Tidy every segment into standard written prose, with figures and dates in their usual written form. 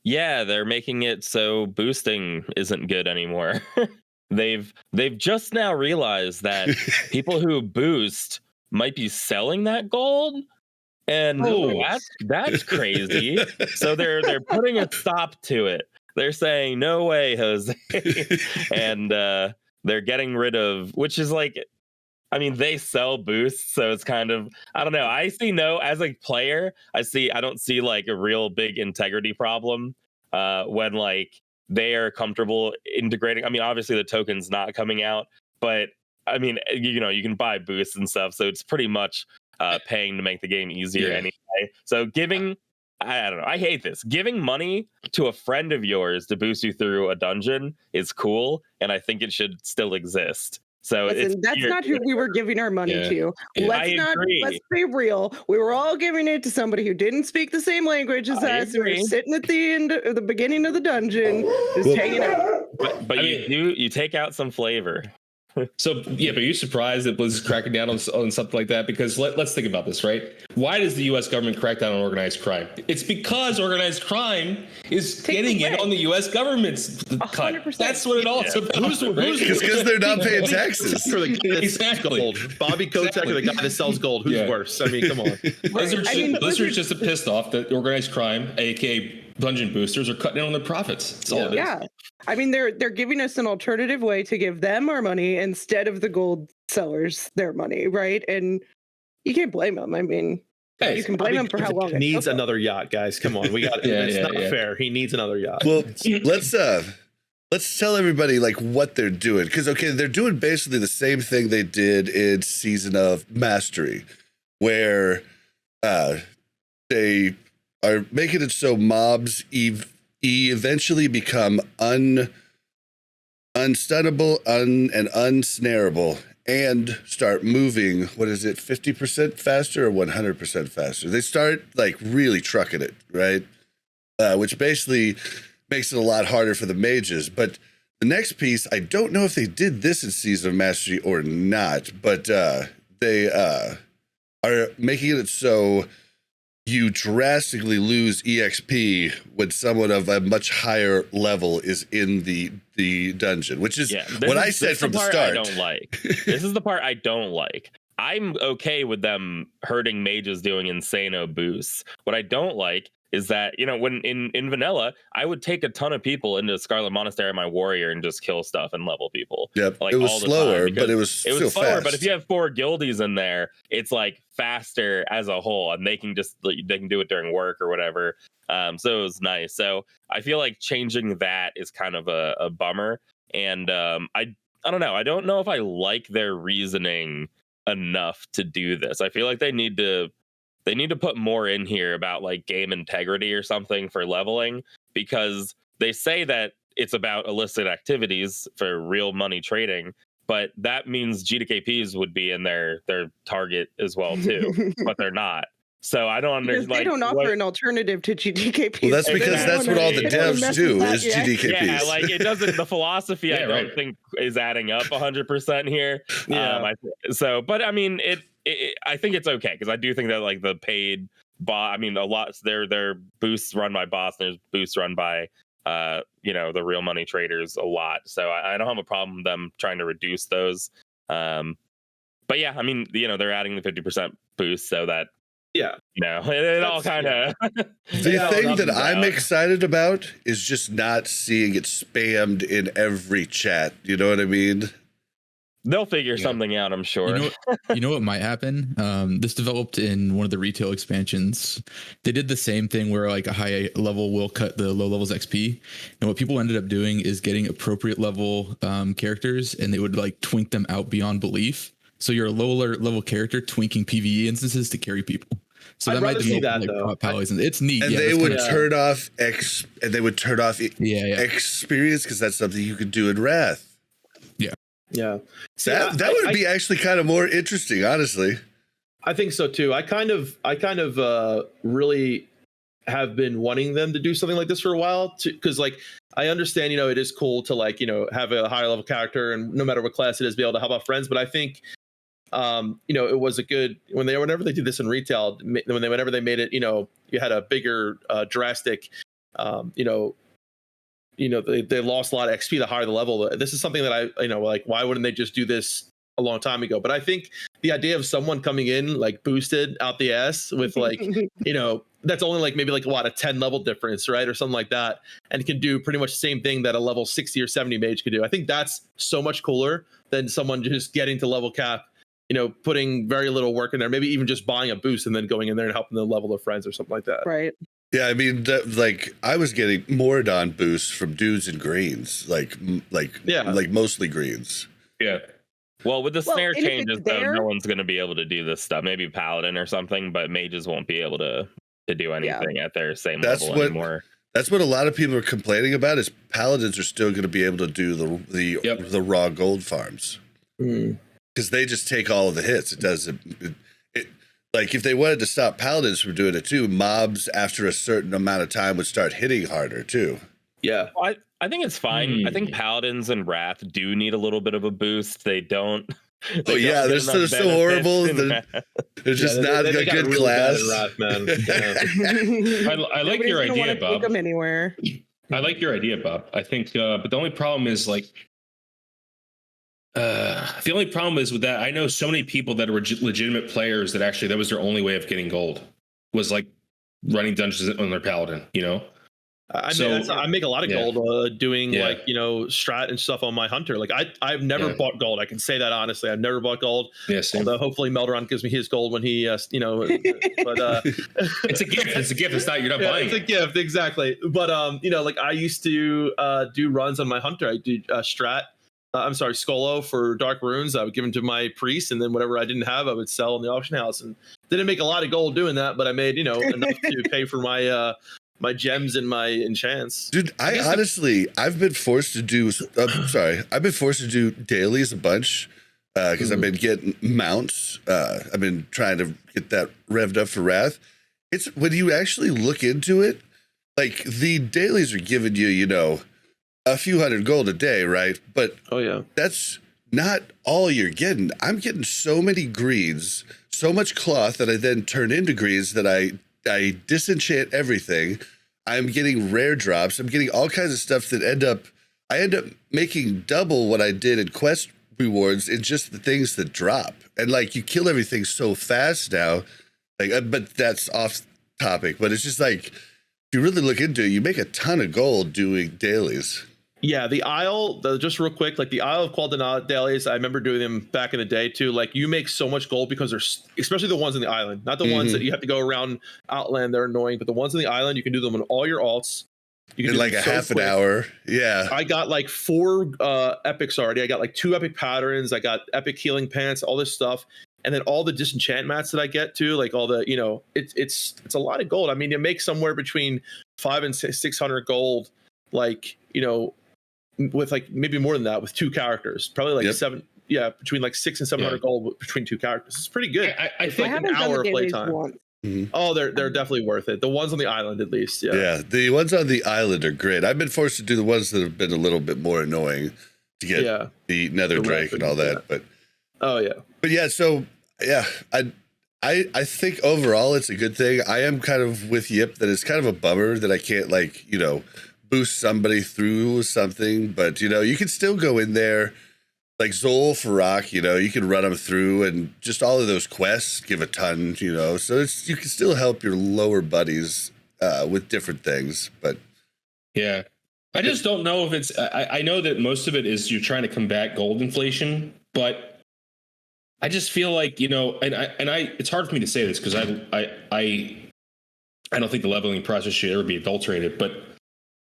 Yeah, they're making it so boosting isn't good anymore. They've just now realized that people who boost might be selling that gold, and that's crazy. So they're putting a stop to it. They're saying no way, Jose, and they're getting rid of, which is like, I mean, they sell boosts, so it's kind of, I don't know. I see no, as a player, I don't see like a real big integrity problem when like they are comfortable integrating. I mean, obviously the token's not coming out, but I mean, you can buy boosts and stuff, so it's pretty much paying to make the game easier anyway. So I don't know. I hate this. Giving money to a friend of yours to boost you through a dungeon is cool, and I think it should still exist. So that's not who we were giving our money to. Let's be real. We were all giving it to somebody who didn't speak the same language as us. We were sitting at the end of the beginning of the dungeon, just hanging out. But you take out some flavor. So yeah, but are you surprised that Blizzard's cracking down on something like that? Because let's think about this, right? Why does the U.S. government crack down on organized crime? It's because organized crime is getting it on the U.S. government's cut. That's what it all is about. Because they're not paying taxes. For the kid that sells gold, Bobby Kotick or the guy that sells gold. Who's worse? I mean, come on. Blizzard's just pissed off that organized crime, aka dungeon boosters, are cutting down on their profits. That's all it is. Yeah. I mean, they're giving us an alternative way to give them our money instead of the gold sellers their money, right? And you can't blame them. I mean, you can blame him for how long he needs another yacht, guys. Come on, we got it's not fair. He needs another yacht. Well, let's tell everybody like what they're doing, because they're doing basically the same thing they did in Season of Mastery, where they are making it so mobs eventually become unstunnable and unsnarable and start moving, 50% faster or 100% faster? They start like really trucking it, right? Which basically makes it a lot harder for the mages. But the next piece, I don't know if they did this in Season of Mastery or not, but they are making it so you drastically lose EXP when someone of a much higher level is in the dungeon, which is what I said from the start. I don't like. This is the part I don't like. I'm okay with them hurting mages doing insano boosts. What I don't like is that, when in vanilla, I would take a ton of people into Scarlet Monastery, my warrior, and just kill stuff and level people. Yep, like, it was slower, but it was slower. Fast. But if you have 4 guildies in there, it's like faster as a whole, and they can do it during work or whatever. So it was nice. So I feel like changing that is kind of a bummer. And I don't know. I don't know if I like their reasoning enough to do this. I feel like they need to put more in here about like game integrity or something for leveling, because they say that it's about illicit activities for real money trading, but that means GDKPs would be in their target as well too, but they're not. So I don't understand. They don't offer an alternative to GDKPs. Well, that's because that's what all the devs do is GDKPs. Yeah, like it doesn't. The philosophy I don't think is adding up 100% here. Yeah. But I mean, I think it's okay, because I do think that like the paid bot. I mean, a lot. Their boosts run by bots. And there's boosts run by the real money traders a lot. So I don't have a problem with them trying to reduce those. But yeah, I mean, they're adding the 50% boost so that. Yeah, it all kind of. The thing that I'm excited about is just not seeing it spammed in every chat. You know what I mean? They'll figure something out, I'm sure. You know what might happen? This developed in one of the retail expansions. They did the same thing where like a high level will cut the low levels XP. And what people ended up doing is getting appropriate level characters, and they would like twink them out beyond belief. So you're a lower level character twinking PvE instances to carry people. So that might see that, though. It's neat. And they would turn off experience, because that's something you could do in Wrath. Yeah. See, that would be actually kind of more interesting, honestly. I think so too. I kind of really have been wanting them to do something like this for a while, because like I understand, it is cool to like, have a higher level character, and no matter what class it is, be able to help out friends. But I think it was a good whenever they did this in retail, whenever they made it, you had a bigger drastic they lost a lot of XP the higher the level. This is something that like, why wouldn't they just do this a long time ago? But I think the idea of someone coming in like boosted out the ass with like, that's only like maybe like a 10 level difference, right? Or something like that. And can do pretty much the same thing that a level 60 or 70 mage could do. I think that's so much cooler than someone just getting to level cap, putting very little work in there, maybe even just buying a boost and then going in there and helping them level their friends or something like that. Right. Yeah, I mean, like I was getting Moradon boosts from dudes in greens, like mostly greens. Yeah. Well, with the snare changes, though, no one's going to be able to do this stuff. Maybe Paladin or something, but mages won't be able to do anything at their same level anymore. That's what a lot of people are complaining about. Is Paladins are still going to be able to do the raw gold farms because they just take all of the hits. It doesn't. Like if they wanted to stop Paladins from doing it too, mobs after a certain amount of time would start hitting harder too. Yeah, well, I think it's fine. I think Paladins and Wrath do need a little bit of a boost. They don't. They're so horrible. They're just not a good really class. Wrath, man. I like your idea, Bob. Take them anywhere. I like your idea, Bob. I think, but the only problem is the only problem is with that. I know so many people that are legitimate players that actually that was their only way of getting gold was like running dungeons on their Paladin. I make a lot of gold doing strat and stuff on my hunter. Like I've never bought gold. I can say that honestly. I've never bought gold. Yes. Although hopefully Melderon gives me his gold when he but it's a gift. It's a gift. It's not, you're not buying it. It's a gift, exactly. But like I used to do runs on my hunter. I do Skolo for Dark Runes. I would give them to my priest, and then whatever I didn't have, I would sell in the auction house. And didn't make a lot of gold doing that, but I made enough to pay for my my gems and my enchants. Dude, I've been forced to do dailies a bunch because I've been getting mounts. I've been trying to get that revved up for Wrath. It's when you actually look into it, like the dailies are giving you, a few hundred gold a day, right? But that's not all you're getting. I'm getting so many greens, so much cloth that I then turn into greens that I disenchant everything. I'm getting rare drops. I'm getting all kinds of stuff that I end up making double what I did in quest rewards in just the things that drop. And like you kill everything so fast now. Like, but that's off topic. But it's just like if you really look into it, you make a ton of gold doing dailies. Yeah, the Isle, just real quick, like the Isle of Qualdana dailies, I remember doing them back in the day too. Like you make so much gold because there's, especially the ones in the island, not the ones that you have to go around Outland. They're annoying, but the ones in the island, you can do them on all your alts. You can in like a half an hour. Yeah. I got like 4 epics already. I got like 2 epic patterns. I got epic healing pants, all this stuff. And then all the disenchant mats that I get too, like all the, it's a lot of gold. I mean, you make somewhere between 500 and 600 gold, like, with like maybe more than that with 2 characters, probably like 7. Yeah. Between like 600 and 700 gold between 2 characters. It's pretty good. It's like an hour of playtime. Mm-hmm. Oh, they're definitely worth it. The ones on the island, at least. Yeah. The ones on the island are great. I've been forced to do the ones that have been a little bit more annoying to get the Nether Drake and all that. But so I think overall it's a good thing. I am kind of with Yip that it's kind of a bummer that I can't boost somebody through something, but you can still go in there like Zol Farak, you can run them through, and just all of those quests give a ton, so you can still help your lower buddies with different things. But yeah, I just don't know if it's I know that most of it is you're trying to combat gold inflation, but I just feel like it's hard for me to say this because I don't think the leveling process should ever be adulterated, but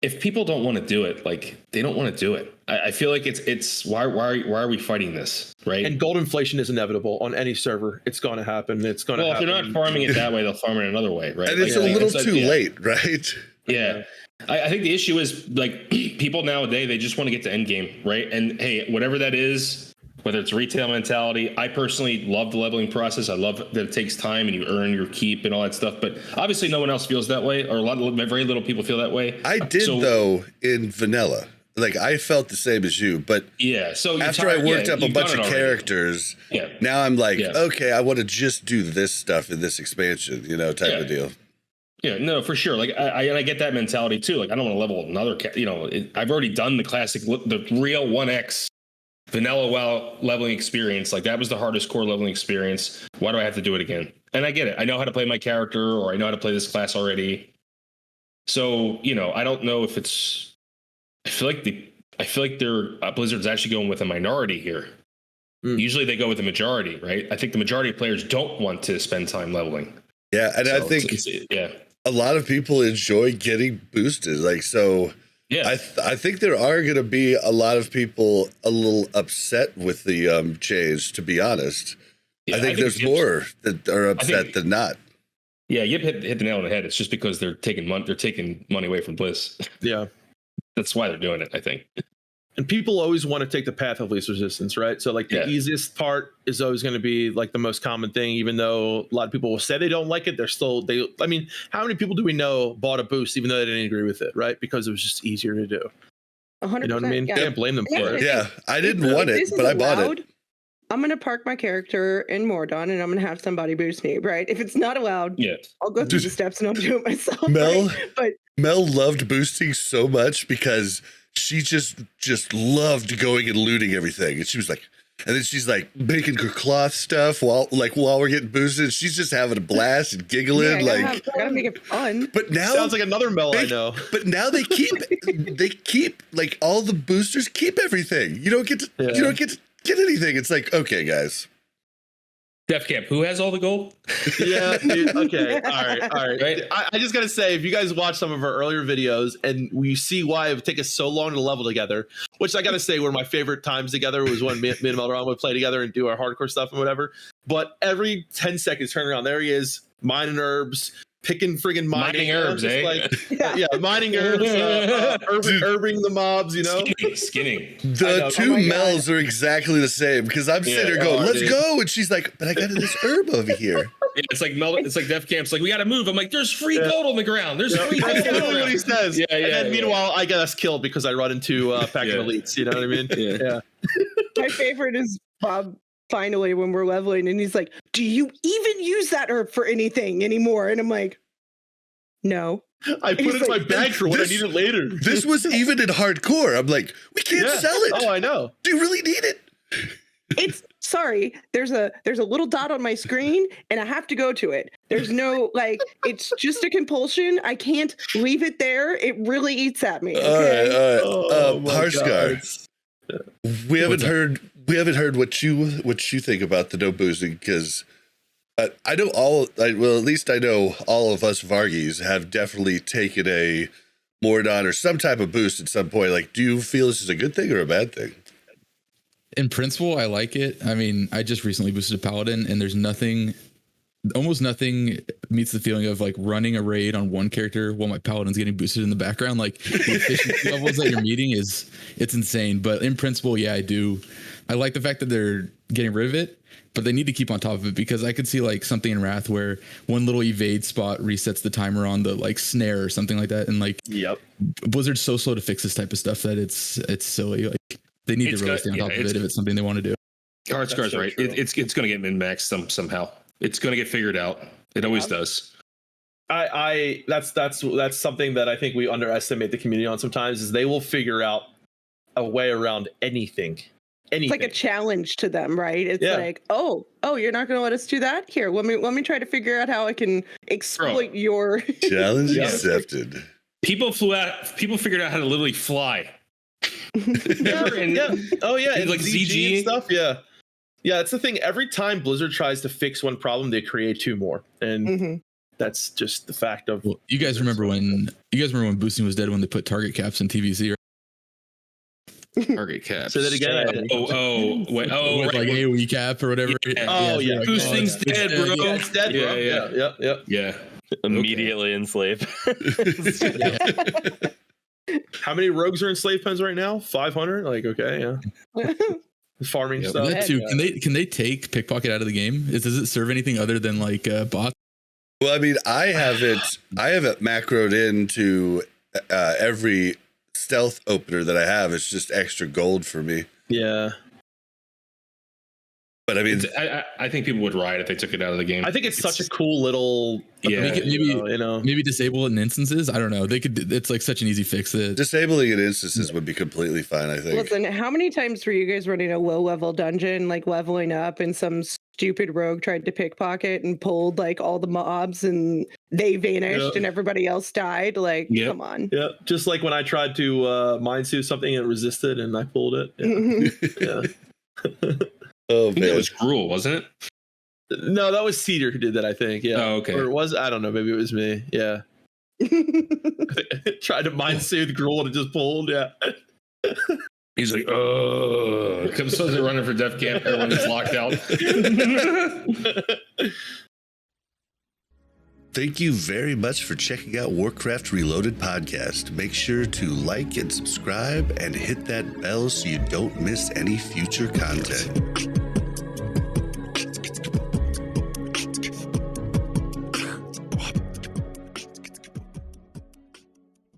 if people don't want to do it, like they don't want to do it. I feel like it's why are we fighting this, right? And gold inflation is inevitable on any server. It's going to happen. It's going to happen. If they're not farming it that way, they'll farm it another way, right? And it's a little too late, right? Yeah. I think the issue is like people nowadays, they just want to get to end game, right? And hey, whatever that is, whether it's retail mentality, I personally love the leveling process. I love that it takes time and you earn your keep and all that stuff. But obviously, no one else feels that way, or very little people feel that way. I did though in vanilla. Like I felt the same as you, but so after I worked up a bunch of characters, now I'm like, okay, I want to just do this stuff in this expansion, type of deal. Yeah, no, for sure. Like I get that mentality too. Like I don't want to level another. I've already done the classic, the real 1x vanilla WoW leveling experience. Like that was the hardest core leveling experience. Why do I have to do it again? And I get it. I know how to play my character, or I know how to play this class already. So I don't know if it's. I feel like they're Blizzard's actually going with a minority here. Usually they go with the majority, right? I think the majority of players don't want to spend time leveling. Yeah, and so I think a lot of people enjoy getting boosted. Like, so yeah, I think there are going to be a lot of people a little upset with the change, to be honest. Yeah, I think there's more that are upset than not. Yeah, Yip hit the nail on the head. It's just because they're taking money away from Blizz. Yeah. That's why they're doing it, I think. And people always want to take the path of least resistance, right? So like the easiest part is always going to be like the most common thing, even though a lot of people will say they don't like it. I mean, how many people do we know bought a boost even though they didn't agree with it, right? Because it was just easier to do. 100%. You know what I mean? Yeah. Can't blame them for it. Yeah, I didn't want it, but I bought it. I'm going to park my character in Mordon and I'm going to have somebody boost me, right? If it's not allowed, I'll go through the steps and I'll do it myself. Mel loved boosting so much because she just loved going and looting everything. And she was like, and then she's like making her cloth stuff while we're getting boosted. She's just having a blast and giggling. I gotta make it fun. But now sounds like another Mel I know. But now they keep like all the boosters keep everything. You don't get to get anything. It's like, okay, guys. Defcamp, who has all the gold? Yeah, dude, okay. All right. Right? I just got to say, if you guys watch some of our earlier videos and we see why it would take us so long to level together, which I got to say, one of my favorite times together was when me and Melderon would play together and do our hardcore stuff and whatever. But every 10 seconds, turn around, there he is, mining herbs, picking friggin' mining herbs, mining herbs, herbing the mobs, skinning. The two Mels are exactly the same because I'm sitting there going, let's go. And she's like, but I got this herb over here. Yeah, it's like Defcamp's like, we got to move. I'm like, there's free gold on the ground. There's free gold. That's literally what he says. Yeah. And then meanwhile, I get us killed because I run into pack of elites. You know what I mean? Yeah. My favorite is Bob. Finally, when we're leveling, and he's like, "Do you even use that herb for anything anymore?" And I'm like, "No." I put it in my bag for when I need it later. This was even in hardcore. I'm like, we can't sell it. Oh, I know. Do you really need it? It's sorry. There's a little dot on my screen, and I have to go to it. There's no it's just a compulsion. I can't leave it there. It really eats at me. Okay? All right. Harskar. We haven't heard what you think about the no boosting, because I know at least I know all of us Vargies have definitely taken a Mordon or some type of boost at some point. Like, do you feel this is a good thing or a bad thing? In principle, I like it. I mean, I just recently boosted a Paladin, and there's almost nothing meets the feeling of like running a raid on one character while my Paladin's getting boosted in the background. Like the efficiency levels that you're meeting it's insane. But in principle, yeah, I do. I like the fact that they're getting rid of it, but they need to keep on top of it, because I could see like something in Wrath where one little evade spot resets the timer on the like snare or something like that. And like, Blizzard's so slow to fix this type of stuff that it's silly. Like they need to really stay on top of it if it's something they want to do. Hardscar's right. It's going to get min-maxed somehow. It's going to get figured out. It always does. That's something that I think we underestimate the community on sometimes, is they will figure out a way around anything. It's like a challenge to them, right? It's like, oh, you're not going to let us do that? Here, let me try to figure out how I can exploit your challenge accepted. People figured out how to literally fly. Oh yeah, and like ZG and stuff. Yeah, it's the thing. Every time Blizzard tries to fix one problem, they create two more, and that's just the fact of. Well, you guys remember when boosting was dead, when they put target caps in TVC? Right? Target caps. Say that again. Wait, like AoE cap or whatever. Yeah. Boosting's dead, bro. Yeah, it's dead, bro. Yeah. Immediately enslave. How many rogues are in slave pens right now? 500. Like, okay, yeah. Farming stuff. That too. Can they take pickpocket out of the game? Does it serve anything other than like bots? Well, I mean, I haven't macroed into every stealth opener that I have. It's just extra gold for me. Yeah. But I mean, I think people would riot if they took it out of the game. I think it's such a cool little, maybe disable it in instances. I don't know. They could. It's like such an easy fix. Disabling it in instances would be completely fine. I think. Listen, how many times were you guys running a low level dungeon, like leveling up, and some stupid rogue tried to pickpocket and pulled like all the mobs, and they vanished, and everybody else died? Like, come on. Yeah, just like when I tried to mind sue something and it resisted, and I pulled it. Yeah. Oh, I think that was Gruul, wasn't it? No, that was Cedar who did that, I think. Yeah. Oh, okay. Or it was, I don't know, maybe it was me. Yeah. Tried to mind soothe Gruul and it just pulled. Yeah. He's like, oh, comes supposed to running for Defcamp. Everyone is locked out. Thank you very much for checking out Warcraft Reloaded podcast. Make sure to like and subscribe and hit that bell so you don't miss any future content.